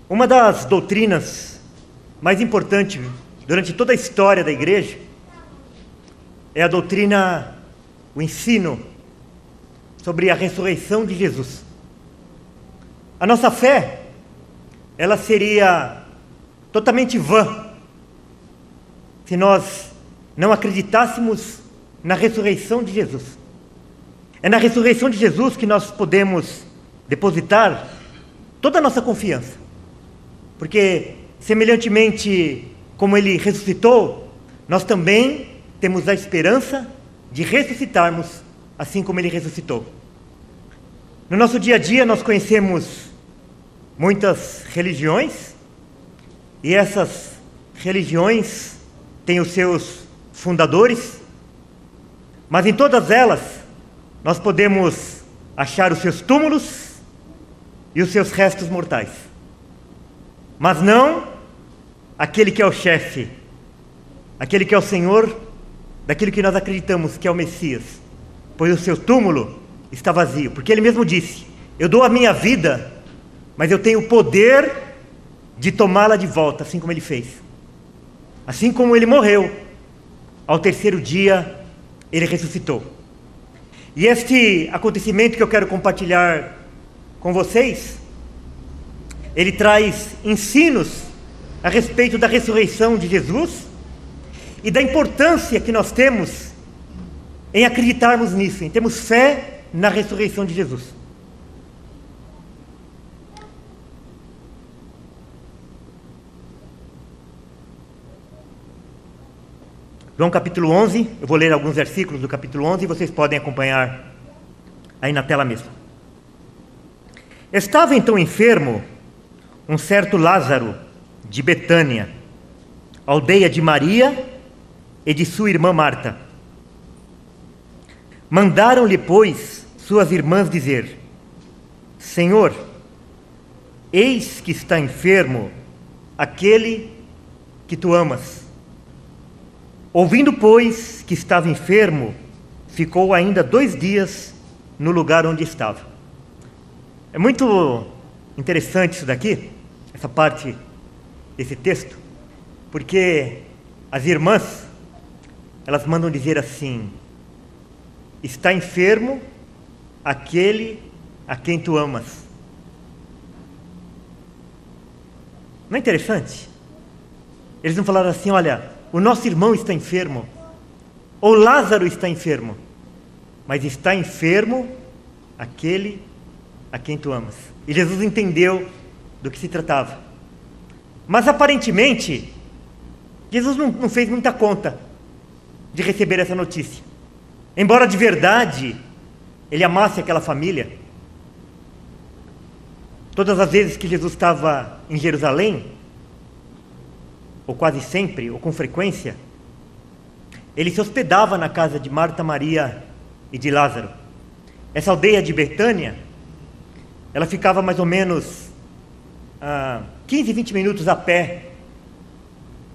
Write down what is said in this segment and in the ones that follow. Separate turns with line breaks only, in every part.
Uma das doutrinas mais importantes durante toda a história da igreja é a doutrina, o ensino sobre a ressurreição de Jesus. A nossa fé, ela seria totalmente vã se nós não acreditássemos na ressurreição de Jesus. É na ressurreição de Jesus que nós podemos depositar toda a nossa confiança. Porque, semelhantemente como Ele ressuscitou, nós também temos a esperança de ressuscitarmos assim como Ele ressuscitou. No nosso dia a dia nós conhecemos muitas religiões, e essas religiões têm os seus fundadores, mas em todas elas nós podemos achar os seus túmulos e os seus restos mortais, mas não aquele que é o chefe, aquele que é o Senhor daquilo que nós acreditamos que é o Messias, pois o seu túmulo está vazio, porque Ele mesmo disse: eu dou a minha vida, mas eu tenho o poder de tomá-la de volta, assim como Ele fez. Assim como Ele morreu, ao terceiro dia Ele ressuscitou. E este acontecimento que eu quero compartilhar com vocês, ele traz ensinos a respeito da ressurreição de Jesus e da importância que nós temos em acreditarmos nisso, em termos fé na ressurreição de Jesus. João capítulo 11, eu vou ler alguns versículos do capítulo 11 e vocês podem acompanhar aí na tela mesmo. Estava então enfermo um certo Lázaro de Betânia, aldeia de Maria e de sua irmã Marta. Mandaram-lhe, pois, suas irmãs dizer: Senhor, eis que está enfermo aquele que tu amas. Ouvindo, pois, que estava enfermo, ficou ainda 2 dias no lugar onde estava. É muito interessante isso daqui, essa parte desse texto, porque as irmãs, elas mandam dizer assim: está enfermo aquele a quem tu amas. Não é interessante? Eles não falaram assim: olha, o nosso irmão está enfermo, ou Lázaro está enfermo, mas está enfermo aquele a quem tu amas. E Jesus entendeu do que se tratava. Mas aparentemente, Jesus não fez muita conta de receber essa notícia. Embora de verdade Ele amasse aquela família, todas as vezes que Jesus estava em Jerusalém, ou quase sempre, ou com frequência, Ele se hospedava na casa de Marta, Maria e de Lázaro. Essa aldeia de Betânia, ela ficava mais ou menos 15, 20 minutos a pé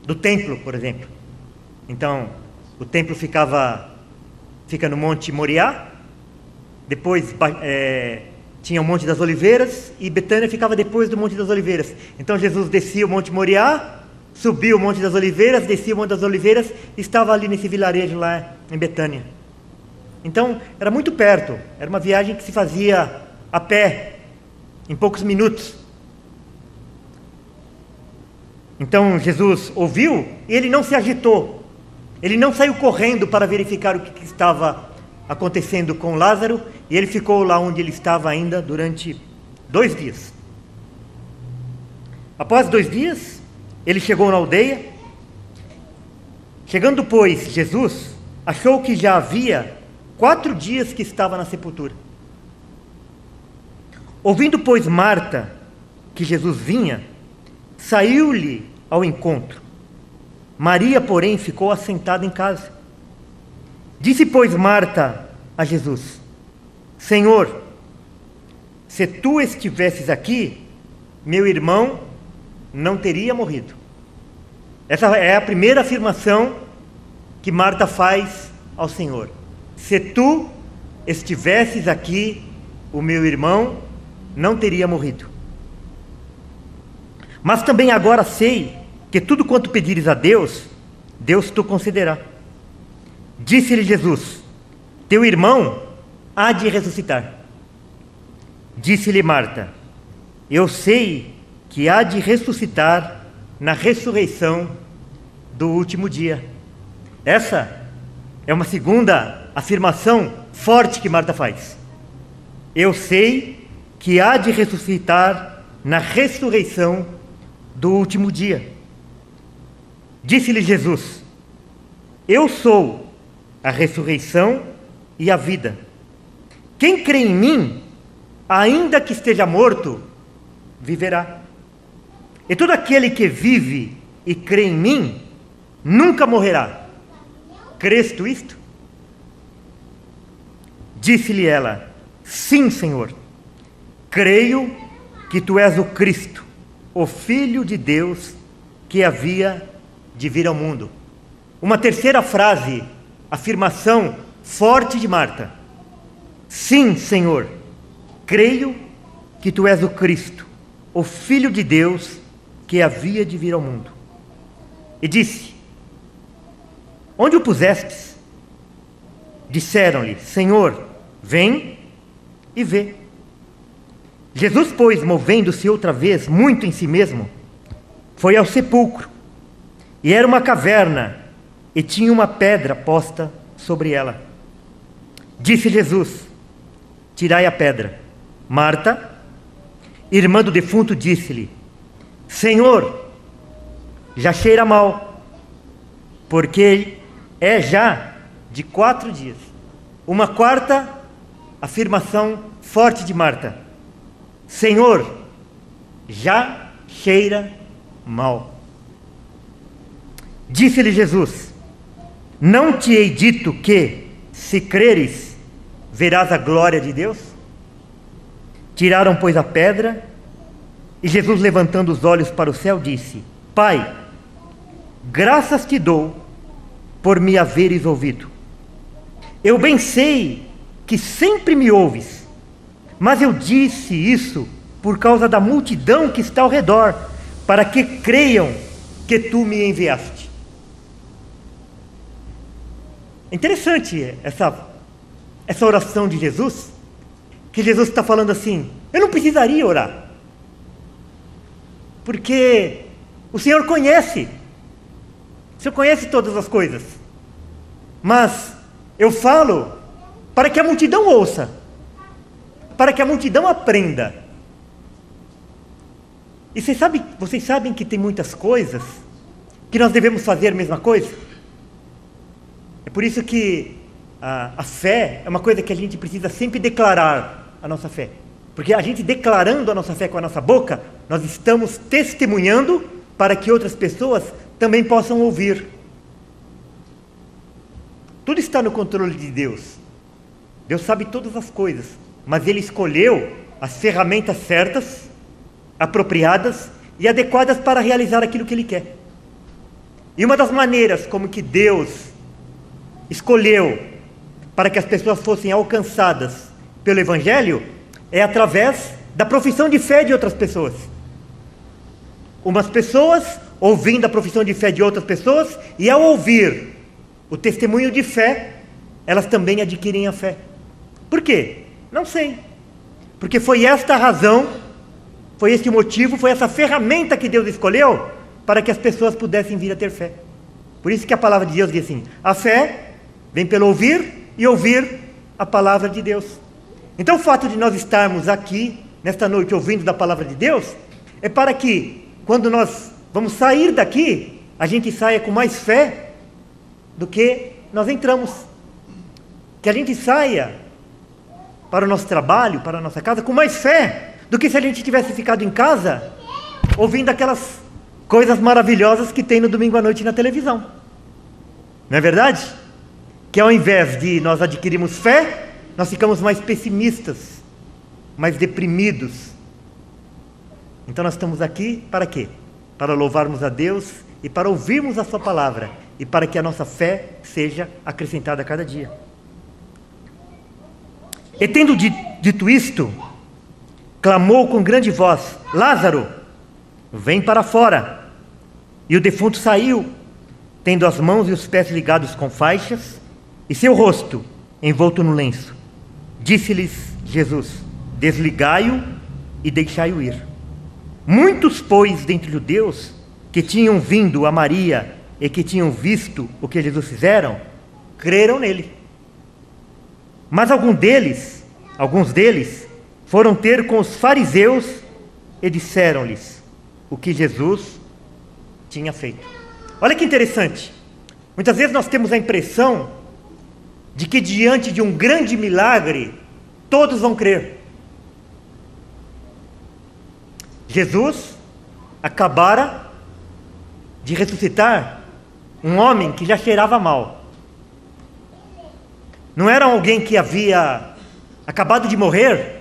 do templo, por exemplo. Então, o templo fica no Monte Moriá, depois tinha o Monte das Oliveiras, e Betânia ficava depois do Monte das Oliveiras. Então Jesus descia o Monte Moriá, subiu o Monte das Oliveiras, descia o Monte das Oliveiras, e estava ali nesse vilarejo lá em Betânia. Então, era muito perto, era uma viagem que se fazia a pé, em poucos minutos. Então Jesus ouviu e Ele não se agitou, Ele não saiu correndo para verificar o que estava acontecendo com Lázaro, e Ele ficou lá onde ele estava ainda durante 2 dias. Após 2 dias, Ele chegou na aldeia. Chegando, pois, Jesus achou que já havia 4 dias que estava na sepultura. Ouvindo, pois, Marta que Jesus vinha, saiu-lhe ao encontro. Maria, porém, ficou assentada em casa. Disse, pois, Marta a Jesus: Senhor, se tu estivesses aqui, meu irmão não teria morrido. Essa é a primeira afirmação que Marta faz ao Senhor. Se tu estivesses aqui, o meu irmão não teria morrido. Mas também agora sei que tudo quanto pedires a Deus, Deus te concederá. Disse-lhe Jesus: teu irmão há de ressuscitar. Disse-lhe Marta: eu sei que há de ressuscitar na ressurreição do último dia. Essa é uma segunda afirmação forte que Marta faz. Eu sei que há de ressuscitar na ressurreição do último dia. Disse-lhe Jesus: eu sou a ressurreição e a vida. Quem crê em mim, ainda que esteja morto, viverá. E todo aquele que vive e crê em mim, nunca morrerá. Crês tu isto? Disse-lhe ela: sim, Senhor. Creio que tu és o Cristo, o Filho de Deus, que havia de vir ao mundo. Uma terceira frase, afirmação forte de Marta: sim, Senhor, creio que tu és o Cristo, o Filho de Deus, que havia de vir ao mundo. E disse: onde o pusestes? Disseram-lhe: Senhor, vem e vê. Jesus, pois, movendo-se outra vez muito em si mesmo, foi ao sepulcro. E era uma caverna, e tinha uma pedra posta sobre ela. Disse Jesus: tirai a pedra. Marta, irmã do defunto, disse-lhe: Senhor, já cheira mal, porque é já de 4 dias. Uma quarta afirmação forte de Marta: Senhor, já cheira mal. Disse-lhe Jesus: não te hei dito que, se creres, verás a glória de Deus? Tiraram, pois, a pedra, e Jesus, levantando os olhos para o céu, disse: Pai, graças te dou por me haveres ouvido. Eu bem sei que sempre me ouves, mas eu disse isso por causa da multidão que está ao redor, para que creiam que tu me enviaste. É interessante essa oração de Jesus, que Jesus está falando assim: eu não precisaria orar, porque o Senhor conhece, o Senhor conhece todas as coisas, mas eu falo para que a multidão ouça, para que a multidão aprenda. E vocês sabem que tem muitas coisas que nós devemos fazer a mesma coisa. É por isso que a fé é uma coisa que a gente precisa sempre declarar a nossa fé. Porque a gente declarando a nossa fé com a nossa boca, nós estamos testemunhando para que outras pessoas também possam ouvir. Tudo está no controle de Deus. Deus sabe todas as coisas, mas Ele escolheu as ferramentas certas, apropriadas e adequadas para realizar aquilo que Ele quer. E uma das maneiras como que Deus escolheu para que as pessoas fossem alcançadas pelo Evangelho é através da profissão de fé de outras pessoas. Umas pessoas ouvindo a profissão de fé de outras pessoas, e ao ouvir o testemunho de fé, elas também adquirem a fé. Por quê? Não sei. Porque foi esta a razão, foi este o motivo, foi essa ferramenta que Deus escolheu para que as pessoas pudessem vir a ter fé. Por isso que a palavra de Deus diz assim: a fé vem pelo ouvir e ouvir a palavra de Deus. Então o fato de nós estarmos aqui nesta noite ouvindo da palavra de Deus é para que, quando nós vamos sair daqui, a gente saia com mais fé do que nós entramos. Que a gente saia para o nosso trabalho, para a nossa casa, com mais fé do que se a gente tivesse ficado em casa ouvindo aquelas coisas maravilhosas que tem no domingo à noite na televisão. Não é verdade? Que ao invés de nós adquirirmos fé, nós ficamos mais pessimistas, mais deprimidos. Então nós estamos aqui para quê? Para louvarmos a Deus e para ouvirmos a sua palavra, e para que a nossa fé seja acrescentada a cada dia. E tendo dito isto, clamou com grande voz: Lázaro, vem para fora. E o defunto saiu, tendo as mãos e os pés ligados com faixas, e seu rosto envolto no lenço. Disse-lhes Jesus: desligai-o e deixai-o ir. Muitos, pois, dentre os judeus que tinham vindo a Maria e que tinham visto o que Jesus fizeram, creram nele. Mas alguns deles foram ter com os fariseus e disseram-lhes o que Jesus tinha feito. Olha que interessante. Muitas vezes nós temos a impressão de que diante de um grande milagre, todos vão crer. Jesus acabara de ressuscitar um homem que já cheirava mal. Não era alguém que havia acabado de morrer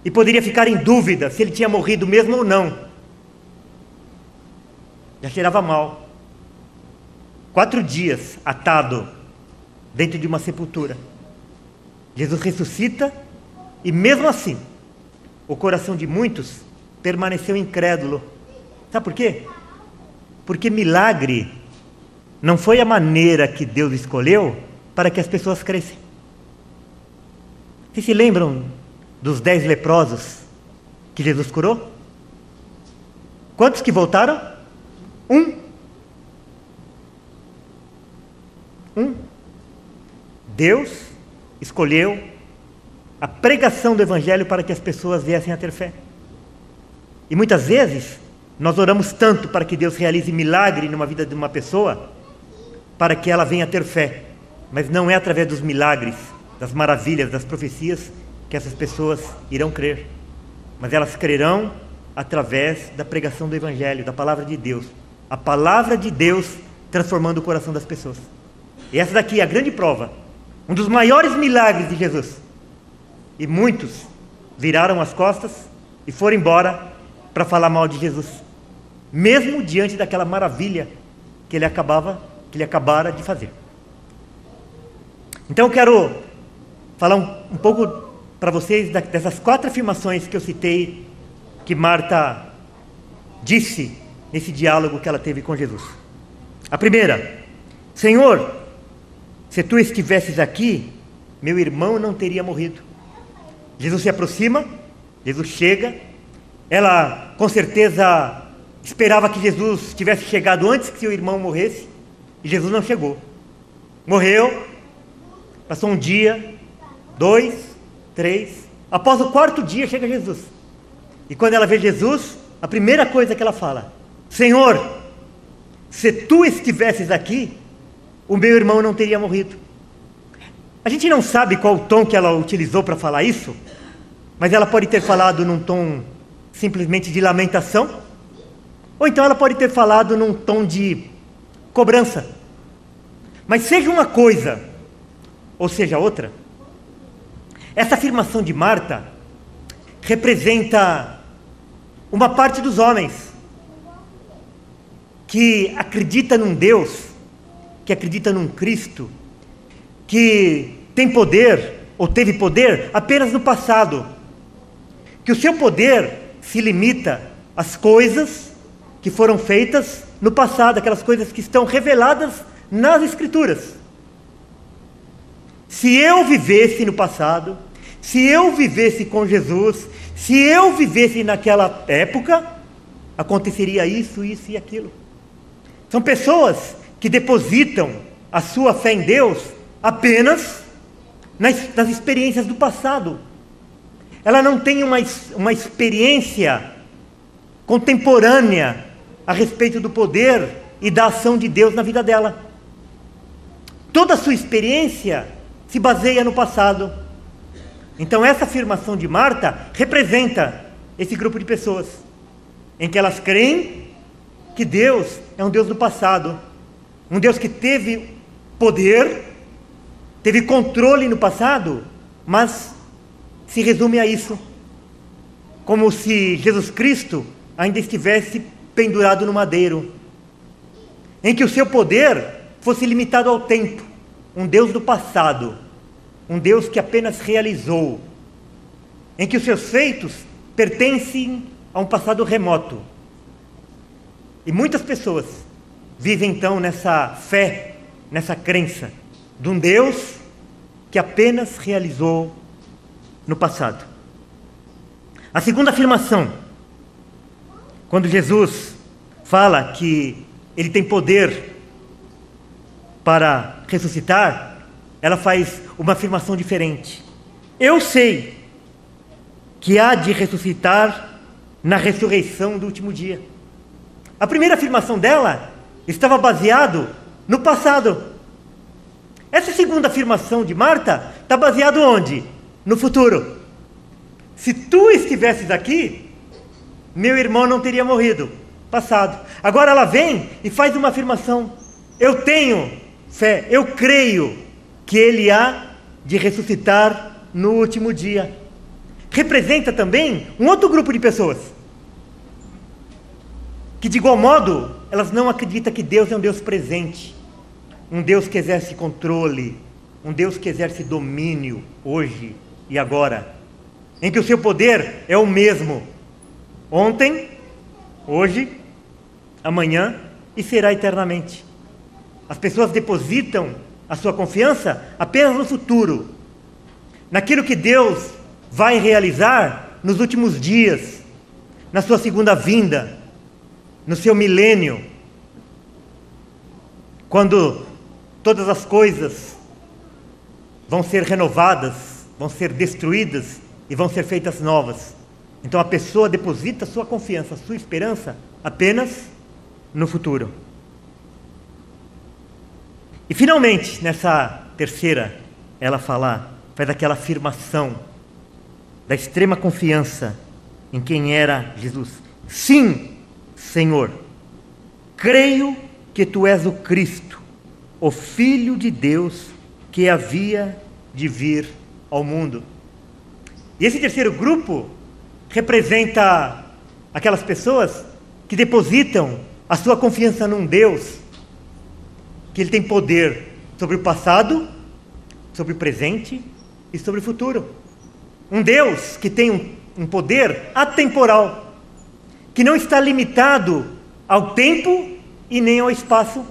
e poderia ficar em dúvida se ele tinha morrido mesmo ou não. Já cheirava mal. 4 dias atado dentro de uma sepultura. Jesus ressuscita e mesmo assim o coração de muitos permaneceu incrédulo. Sabe por quê? Porque milagre não foi a maneira que Deus escolheu para que as pessoas crescem. Vocês se lembram dos 10 leprosos que Jesus curou? Quantos que voltaram? Um. Deus escolheu a pregação do Evangelho para que as pessoas viessem a ter fé. E muitas vezes nós oramos tanto para que Deus realize milagre numa vida de uma pessoa, para que ela venha a ter fé. Mas não é através dos milagres, das maravilhas, das profecias que essas pessoas irão crer. Mas elas crerão através da pregação do Evangelho, da palavra de Deus. A palavra de Deus transformando o coração das pessoas. E essa daqui é a grande prova. Um dos maiores milagres de Jesus. E muitos viraram as costas e foram embora para falar mal de Jesus. Mesmo diante daquela maravilha que ele acabara de fazer. Então eu quero falar um pouco para vocês dessas 4 afirmações que eu citei, que Marta disse nesse diálogo que ela teve com Jesus. A primeira: Senhor, se tu estivesses aqui, meu irmão não teria morrido. Jesus se aproxima, Jesus chega, ela com certeza esperava que Jesus tivesse chegado antes que seu irmão morresse, e Jesus não chegou. Morreu, passou um dia, 2, 3, após o 4º dia chega Jesus. E quando ela vê Jesus, a primeira coisa que ela fala: Senhor, se tu estivesses aqui, o meu irmão não teria morrido. A gente não sabe qual o tom que ela utilizou para falar isso, mas ela pode ter falado num tom simplesmente de lamentação, ou então ela pode ter falado num tom de cobrança. Mas seja uma coisa, ou seja outra, essa afirmação de Marta representa uma parte dos homens que acredita num Deus, que acredita num Cristo, que tem poder, ou teve poder, apenas no passado. Que o seu poder se limita às coisas que foram feitas no passado, aquelas coisas que estão reveladas nas Escrituras. Se eu vivesse no passado, se eu vivesse com Jesus, se eu vivesse naquela época, aconteceria isso, isso e aquilo. São pessoas que depositam a sua fé em Deus apenas nas experiências do passado. Ela não tem uma experiência contemporânea a respeito do poder e da ação de Deus na vida dela. Toda a sua experiência se baseia no passado. Então essa afirmação de Marta representa esse grupo de pessoas, em que elas creem que Deus é um Deus do passado, um Deus que teve poder, teve controle no passado, mas se resume a isso, como se Jesus Cristo ainda estivesse pendurado no madeiro, em que o seu poder fosse limitado ao tempo, um Deus do passado, um Deus que apenas realizou, em que os seus feitos pertencem a um passado remoto, E muitas pessoas vivem então nessa fé, nessa crença de um Deus que apenas realizou no passado. A segunda afirmação, quando Jesus fala que Ele tem poder para ressuscitar, ela faz uma afirmação diferente. Eu sei que há de ressuscitar na ressurreição do último dia. A primeira afirmação dela estava baseado no passado. Essa segunda afirmação de Marta está baseada onde? No futuro. Se tu estivesses aqui, meu irmão não teria morrido. Passado. Agora ela vem e faz uma afirmação. Eu tenho fé, eu creio que Ele há de ressuscitar no último dia. Representa também um outro grupo de pessoas que, de igual modo, elas não acreditam que Deus é um Deus presente, um Deus que exerce controle, um Deus que exerce domínio hoje e agora, em que o seu poder é o mesmo ontem, hoje, amanhã e será eternamente. As pessoas depositam a sua confiança apenas no futuro, naquilo que Deus vai realizar nos últimos dias, na sua segunda vinda, no seu milênio, quando todas as coisas vão ser renovadas, vão ser destruídas e vão ser feitas novas. Então a pessoa deposita sua confiança, sua esperança apenas no futuro. E finalmente, nessa terceira, ela faz aquela afirmação da extrema confiança em quem era Jesus. Sim, Senhor, creio que Tu és o Cristo, o Filho de Deus que havia de vir ao mundo. E esse terceiro grupo representa aquelas pessoas que depositam a sua confiança num Deus que Ele tem poder sobre o passado, sobre o presente e sobre o futuro. Um Deus que tem um poder atemporal, que não está limitado ao tempo e nem ao espaço.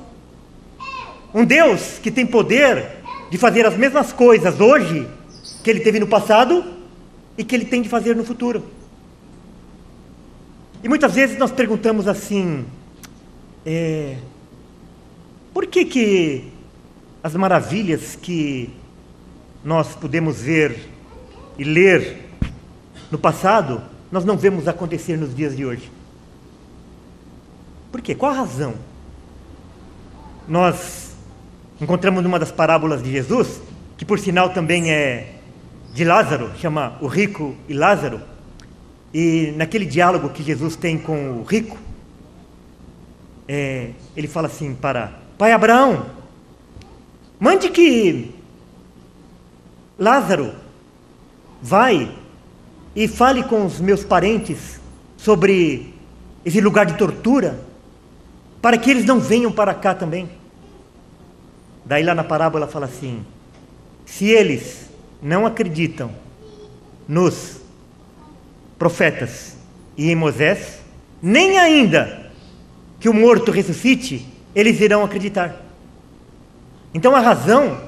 Um Deus que tem poder de fazer as mesmas coisas hoje que Ele teve no passado e que Ele tem de fazer no futuro. E muitas vezes nós perguntamos assim, por que as maravilhas que nós podemos ver e ler no passado, nós não vemos acontecer nos dias de hoje? Por quê? Qual a razão? Nós encontramos numa das parábolas de Jesus, que por sinal também é de Lázaro, chama o rico e Lázaro, e naquele diálogo que Jesus tem com o rico, ele fala assim para pai Abraão, mande que Lázaro vai e fale com os meus parentes sobre esse lugar de tortura, para que eles não venham para cá também. Daí lá na parábola fala assim, se eles não acreditam nos profetas e em Moisés, nem ainda que o morto ressuscite, eles irão acreditar. Então a razão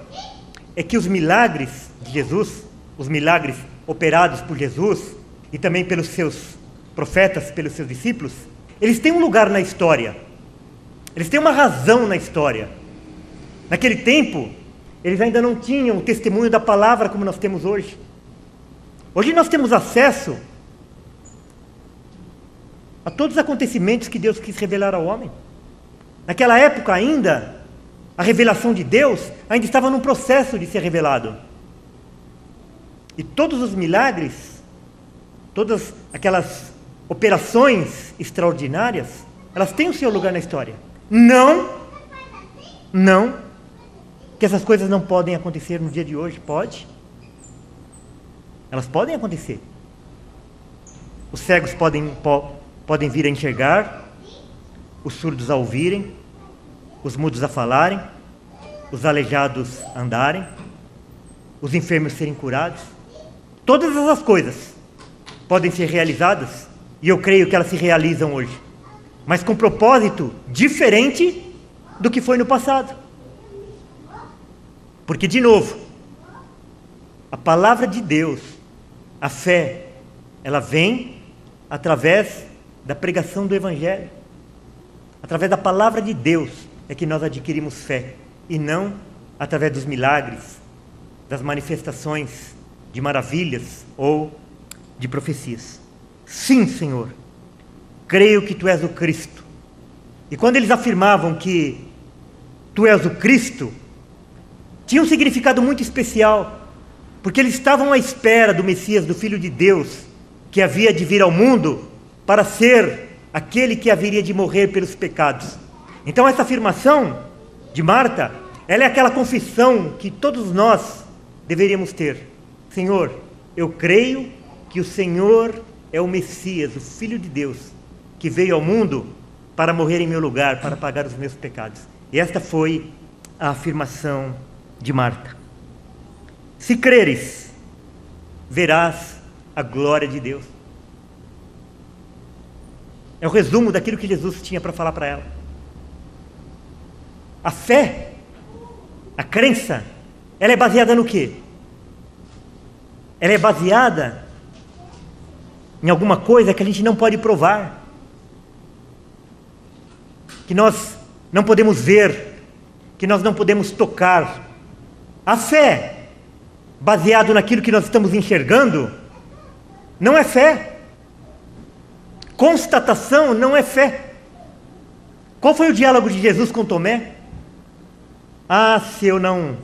é que os milagres de Jesus, os milagres operados por Jesus e também pelos seus profetas, pelos seus discípulos, eles têm um lugar na história, eles têm uma razão na história. Naquele tempo, eles ainda não tinham o testemunho da palavra como nós temos hoje. Hoje nós temos acesso a todos os acontecimentos que Deus quis revelar ao homem. Naquela época ainda, a revelação de Deus ainda estava num processo de ser revelado. E todos os milagres, todas aquelas operações extraordinárias, elas têm o seu lugar na história. Não que essas coisas não podem acontecer no dia de hoje. Pode. Elas podem acontecer. Os cegos podem vir a enxergar, os surdos a ouvirem, os mudos a falarem, os aleijados a andarem, os enfermos serem curados. Todas essas coisas podem ser realizadas, e eu creio que elas se realizam hoje. mas com propósito diferente do que foi no passado. Porque, de novo, a palavra de Deus, a fé, ela vem através da pregação do Evangelho. Através da palavra de Deus é que nós adquirimos fé, e não através dos milagres, das manifestações de maravilhas ou de profecias. Sim, Senhor, creio que Tu és o Cristo. E quando eles afirmavam que Tu és o Cristo, tinha um significado muito especial, porque eles estavam à espera do Messias, do Filho de Deus, que havia de vir ao mundo para ser aquele que haveria de morrer pelos pecados. Então essa afirmação de Marta, ela é aquela confissão que todos nós deveríamos ter. Senhor, eu creio que o Senhor é o Messias, o Filho de Deus, que veio ao mundo para morrer em meu lugar, para pagar os meus pecados. E esta foi a afirmação de Marta. Se creres, verás a glória de Deus. É o resumo daquilo que Jesus tinha para falar para ela. A fé, a crença, ela é baseada no quê? Ela é baseada em alguma coisa que a gente não pode provar, que nós não podemos ver, que nós não podemos tocar. A fé, baseado naquilo que nós estamos enxergando, não é fé. Constatação não é fé. Qual foi o diálogo de Jesus com Tomé? Ah, se eu não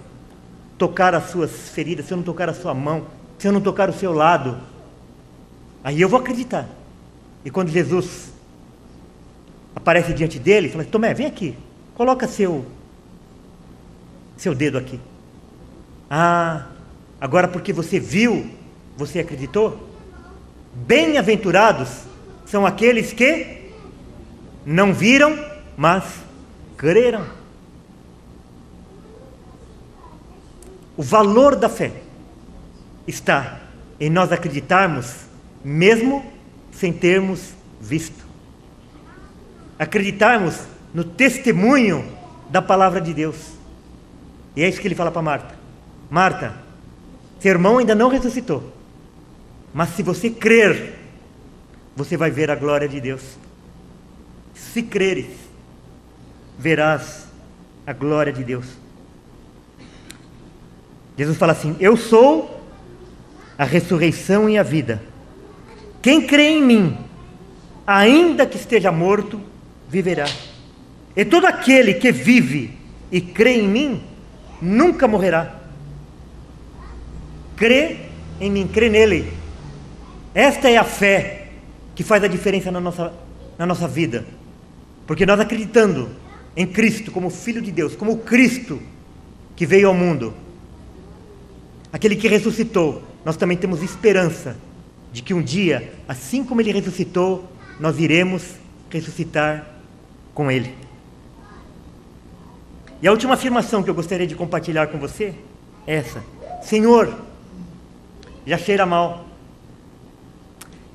tocar as suas feridas, se eu não tocar a sua mão, se eu não tocar o seu lado, aí eu vou acreditar. E quando Jesus aparece diante dele, fala: Tomé, vem aqui, coloca seu dedo aqui. Ah, agora porque você viu, você acreditou? Bem-aventurados são aqueles que não viram, mas creram. O valor da fé está em nós acreditarmos, mesmo sem termos visto. Acreditarmos no testemunho da palavra de Deus. E é isso que ele fala para Marta. Marta, seu irmão ainda não ressuscitou, mas se você crer, você vai ver a glória de Deus. Se creres, verás a glória de Deus. Jesus fala assim: eu sou a ressurreição e a vida. Quem crê em mim, ainda que esteja morto, viverá. E todo aquele que vive e crê em mim, nunca morrerá. Crê em mim, crê nele. Esta é a fé que faz a diferença na nossa vida. Porque nós acreditando em Cristo como Filho de Deus, como o Cristo que veio ao mundo, aquele que ressuscitou, nós também temos esperança de que um dia, assim como ele ressuscitou, nós iremos ressuscitar com ele. E a última afirmação que eu gostaria de compartilhar com você é essa: Senhor, já cheira mal.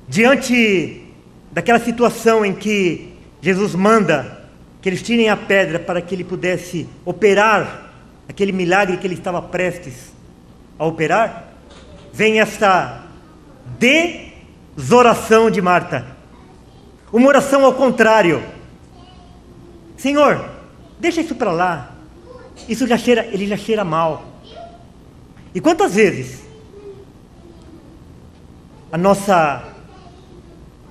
Diante daquela situação em que Jesus manda que eles tirem a pedra para que ele pudesse operar aquele milagre que ele estava prestes a operar, vem essa desoração de Marta, uma oração ao contrário. Senhor, deixa isso para lá, ele já cheira mal. E quantas vezes a nossa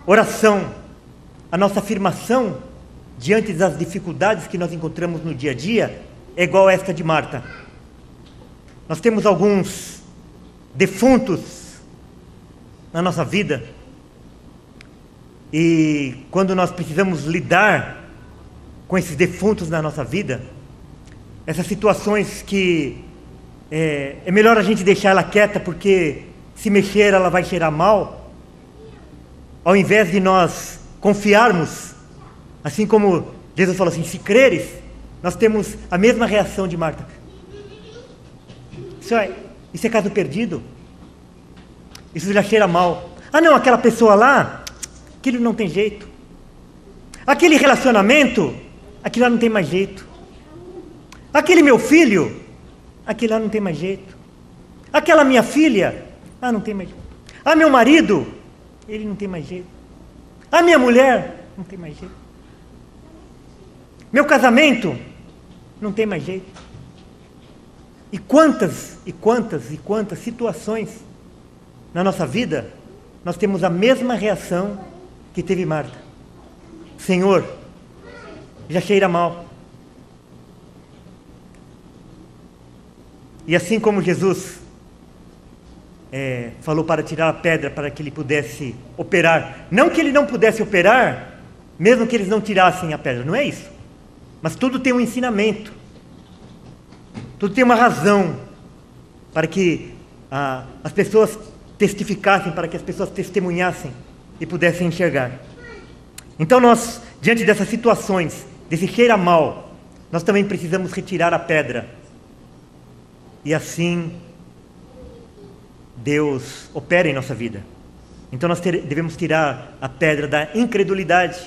oração, a nossa afirmação diante das dificuldades que nós encontramos no dia a dia é igual a esta de Marta. Nós temos alguns defuntos na nossa vida, e quando nós precisamos lidar com esses defuntos na nossa vida, essas situações que é melhor a gente deixar ela quieta, porque se mexer ela vai cheirar mal, ao invés de nós confiarmos, assim como Jesus falou assim: se creres, nós temos a mesma reação de Marta. Isso é caso perdido, isso já cheira mal. Ah não, aquela pessoa lá, aquilo não tem jeito. Aquele relacionamento, aquilo lá não tem mais jeito. Aquele meu filho, aquilo lá não tem mais jeito. Aquela minha filha, não tem mais jeito. Meu marido, ele não tem mais jeito. Minha mulher, não tem mais jeito. Meu casamento, não tem mais jeito. E quantas situações na nossa vida nós temos a mesma reação que teve Marta. Senhor, já cheira mal. E assim como Jesus falou para tirar a pedra para que ele pudesse operar, não que ele não pudesse operar, mesmo que eles não tirassem a pedra, não é isso. Mas tudo tem um ensinamento, tudo tem uma razão para que as pessoas testificassem, para que as pessoas testemunhassem e pudessem enxergar. Então nós, diante dessas situações, desse cheira mal, nós também precisamos retirar a pedra. E assim Deus opera em nossa vida. Então nós devemos tirar a pedra da incredulidade.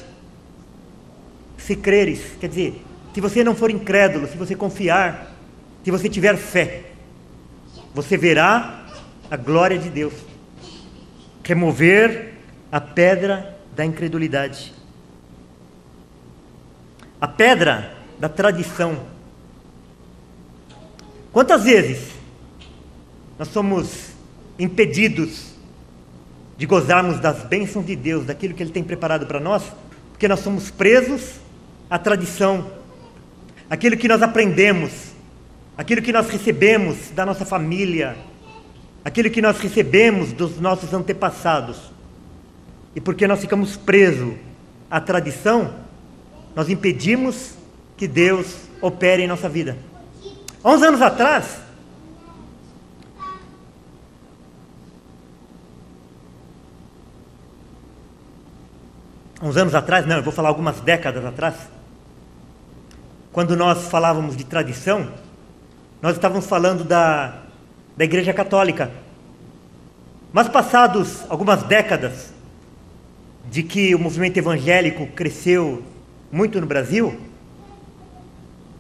Se creres, quer dizer, se você não for incrédulo, se você confiar, se você tiver fé, você verá a glória de Deus remover a pedra da incredulidade, a pedra da tradição. Quantas vezes nós somos impedidos de gozarmos das bênçãos de Deus, daquilo que Ele tem preparado para nós, porque nós somos presos à tradição, aquilo que nós aprendemos, aquilo que nós recebemos da nossa família, aquilo que nós recebemos dos nossos antepassados. E porque nós ficamos presos à tradição, nós impedimos que Deus opere em nossa vida. Há uns anos atrás, não, eu vou falar algumas décadas atrás, quando nós falávamos de tradição, nós estávamos falando da Igreja Católica. Mas passados algumas décadas de que o movimento evangélico cresceu muito no Brasil,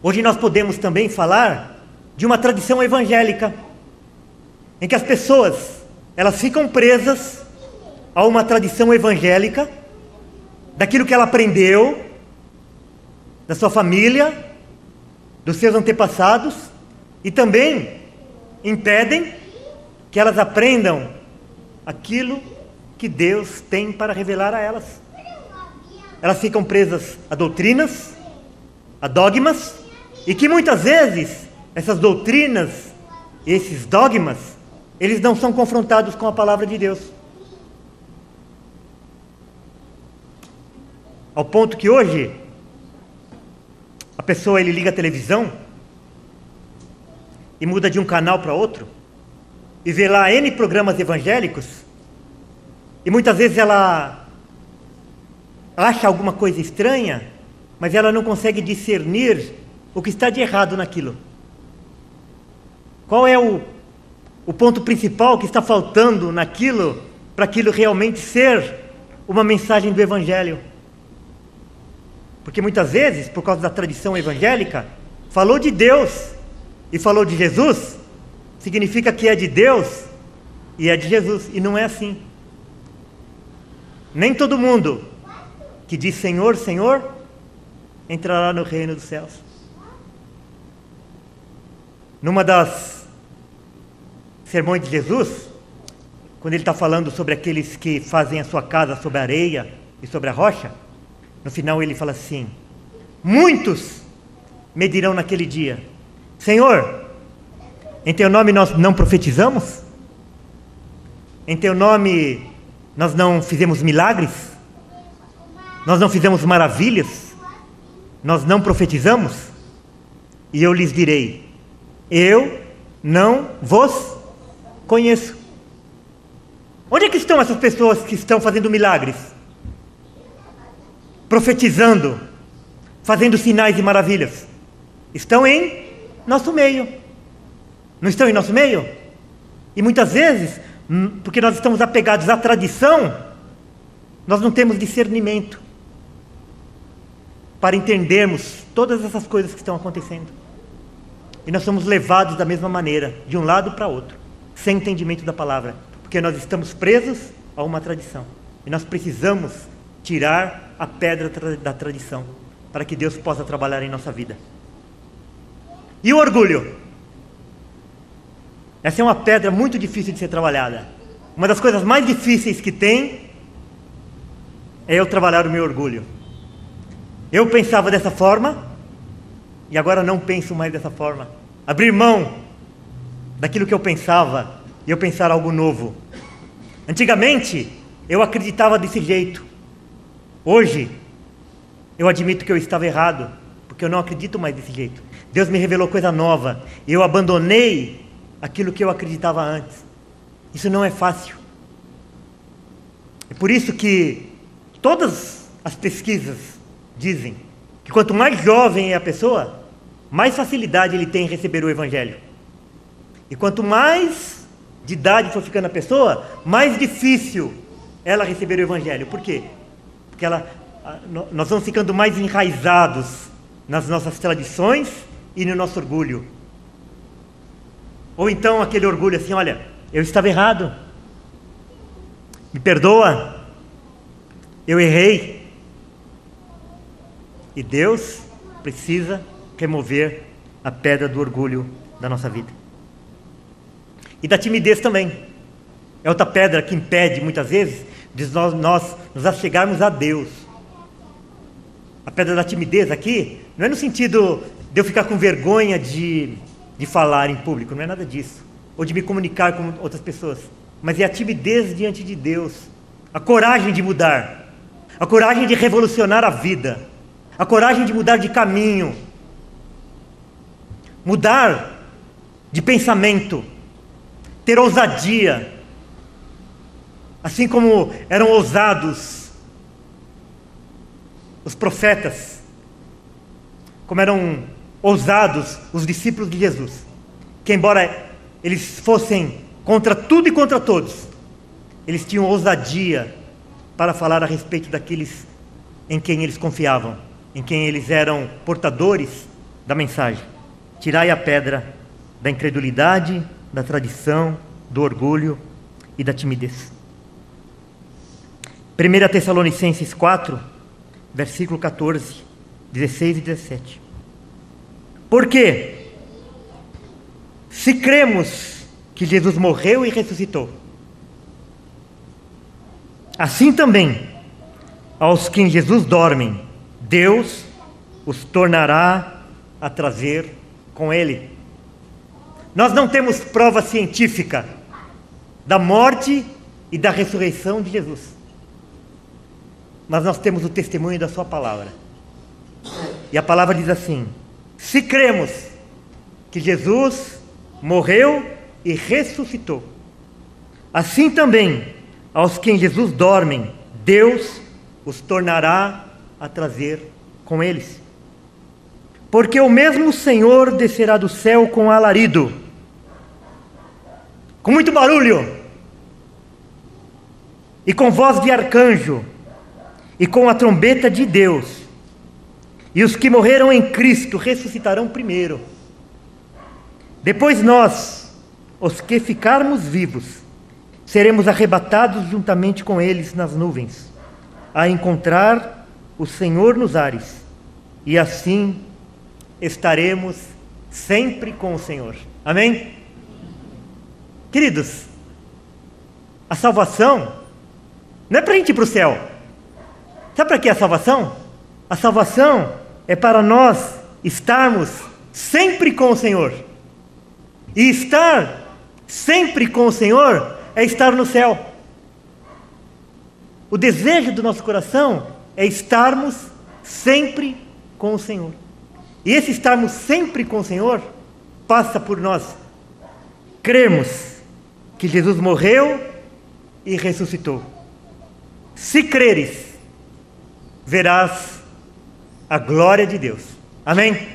hoje nós podemos também falar de uma tradição evangélica, em que as pessoas, elas ficam presas a uma tradição evangélica, daquilo que ela aprendeu, da sua família, dos seus antepassados, e também impedem que elas aprendam aquilo que Deus tem para revelar a elas. Elas ficam presas a doutrinas, a dogmas, e que muitas vezes essas doutrinas, esses dogmas, eles não são confrontados com a palavra de Deus. Ao ponto que hoje, a pessoa ele liga a televisão e muda de um canal para outro e vê lá N programas evangélicos, e muitas vezes ela acha alguma coisa estranha, mas ela não consegue discernir o que está de errado naquilo. Qual é o ponto principal que está faltando naquilo, para aquilo realmente ser uma mensagem do Evangelho? Porque muitas vezes, por causa da tradição evangélica, falou de Deus e falou de Jesus, significa que é de Deus e é de Jesus, e não é assim. Nem todo mundo que diz Senhor, Senhor, entrará no reino dos céus. Numa das sermões de Jesus, quando ele está falando sobre aqueles que fazem a sua casa sobre a areia e sobre a rocha, no final ele fala assim: muitos me dirão naquele dia, Senhor, em teu nome nós não profetizamos? Em teu nome nós não fizemos milagres? Nós não fizemos maravilhas? Nós não profetizamos? E eu lhes direi, eu não vos conheço. Onde é que estão essas pessoas que estão fazendo milagres? Profetizando, fazendo sinais e maravilhas? Estão em nosso meio. Não estão em nosso meio? E muitas vezes, porque nós estamos apegados à tradição, nós não temos discernimento. para entendermos todas essas coisas que estão acontecendo. E nós somos levados da mesma maneira, de um lado para outro, sem entendimento da palavra, porque nós estamos presos a uma tradição. E nós precisamos tirar a pedra da tradição, para que Deus possa trabalhar em nossa vida. E o orgulho? Essa é uma pedra muito difícil de ser trabalhada. Uma das coisas mais difíceis que tem é eu trabalhar o meu orgulho. Eu pensava dessa forma e agora não penso mais dessa forma. Abrir mão daquilo que eu pensava e eu pensar algo novo. Antigamente eu acreditava desse jeito. Hoje eu admito que eu estava errado, porque eu não acredito mais desse jeito. Deus me revelou coisa nova e eu abandonei aquilo que eu acreditava antes. Isso não é fácil. É por isso que todas as pesquisas dizem que quanto mais jovem é a pessoa, mais facilidade ele tem em receber o Evangelho. E quanto mais de idade for ficando a pessoa, mais difícil ela receber o Evangelho. Por quê? Porque nós vamos ficando mais enraizados nas nossas tradições e no nosso orgulho. Ou então aquele orgulho assim, olha, eu estava errado, me perdoa, eu errei. E Deus precisa remover a pedra do orgulho da nossa vida. E da timidez também. É outra pedra que impede muitas vezes de nós nos achegarmos a Deus. A pedra da timidez aqui não é no sentido de eu ficar com vergonha de falar em público, não é nada disso, ou de me comunicar com outras pessoas, mas é a timidez diante de Deus, a coragem de mudar, a coragem de revolucionar a vida, a coragem de mudar de caminho, mudar de pensamento, ter ousadia, assim como eram ousados os profetas, como eram ousados os discípulos de Jesus, que embora eles fossem contra tudo e contra todos, eles tinham ousadia para falar a respeito daqueles em quem eles confiavam, em quem eles eram portadores da mensagem. Tirai a pedra da incredulidade, da tradição, do orgulho e da timidez. 1 Tessalonicenses 4, versículo 14, 16 e 17. Porque se cremos que Jesus morreu e ressuscitou, assim também aos que em Jesus dormem, Deus os tornará a trazer com Ele. Nós não temos prova científica da morte e da ressurreição de Jesus, mas nós temos o testemunho da sua palavra. E a palavra diz assim: se cremos que Jesus morreu e ressuscitou, assim também aos que em Jesus dormem, Deus os tornará a trazer com eles. Porque o mesmo Senhor descerá do céu com alarido, com muito barulho, e com voz de arcanjo, e com a trombeta de Deus. E os que morreram em Cristo ressuscitarão primeiro. Depois nós, os que ficarmos vivos, seremos arrebatados juntamente com eles nas nuvens, a encontrar o Senhor nos ares, e assim estaremos sempre com o Senhor. Amém? Queridos, a salvação não é para a gente ir para o céu. Sabe para que é a salvação? A salvação é para nós estarmos sempre com o Senhor. E estar sempre com o Senhor é estar no céu. O desejo do nosso coração é estarmos sempre com o Senhor. E esse estarmos sempre com o Senhor passa por nós crermos que Jesus morreu e ressuscitou. Se creres, verás a glória de Deus. Amém?